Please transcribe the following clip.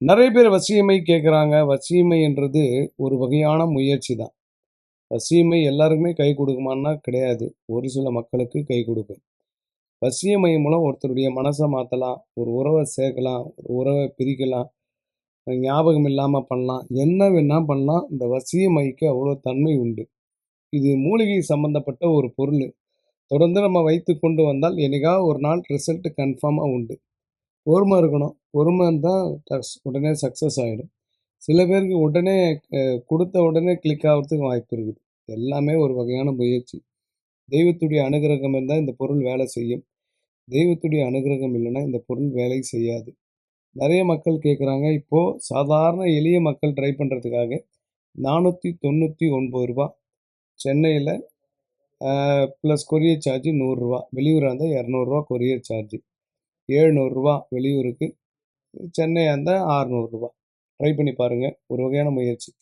நெறைய பேர் வசியமை கேட்குறாங்க. வசியமைன்றது ஒரு வகையான முயற்சி தான். வசியமை எல்லாருக்குமே கை குடுக்குமான்னா கிடையாது. ஒரு சில மக்களுக்கு கை குடுக்கும். வசியமை மூலம் ஒருத்தருடைய மனச மாத்தலாம். ஒரு உறவ சேர்க்கலாம். ஒரு உறவ பிரிக்கலாம். ஞாபகம் இல்லாம பண்ணலாம். என்ன வேணா பண்ணலாம். இந்த வசியமைக்கு அவ்வளோ தன்மை உண்டு. இது மூலிகை சம்மந்தப்பட்ட ஒரு பொருளு. தொடர்ந்து நம்ம வைத்துக் கொண்டு வந்தால் என்னைக்காவது ஒரு நாள் ரிசல்ட் கன்ஃபார்மா உண்டு. பொறுமை இருக்கணும். பொறுமை இருந்தா உடனே சக்சஸ் ஆயிடும். சில பேருக்கு உடனே குடுத்த உடனே கிளிக் ஆகுறதுக்கு வாய்ப்பு இருக்குது. எல்லாமே ஒரு வகையான முயற்சி. தெய்வத்துடைய அனுக்கிரகம் இருந்தா இந்த பொருள் வேலை செய்யும். தெய்வத்துடைய அனுக்கிரகம் இல்லைன்னா இந்த பொருள் வேலை செய்யாது. நெறைய மக்கள் கேட்குறாங்க. இப்போ சாதாரண எளிய மக்கள் ட்ரை பண்றதுக்காக ரூ. 499 சென்னையில பிளஸ் கொரியர் சார்ஜ் ரூ. 100. வெளியூரா இருந்தா ரூ. 200 கொரியர் சார்ஜ். ரூ. 700 வெளியூருக்கு. சென்னையா இருந்தா ரூ. 600. ட்ரை பண்ணி பாருங்க. ஒரு வகையான முயற்சி.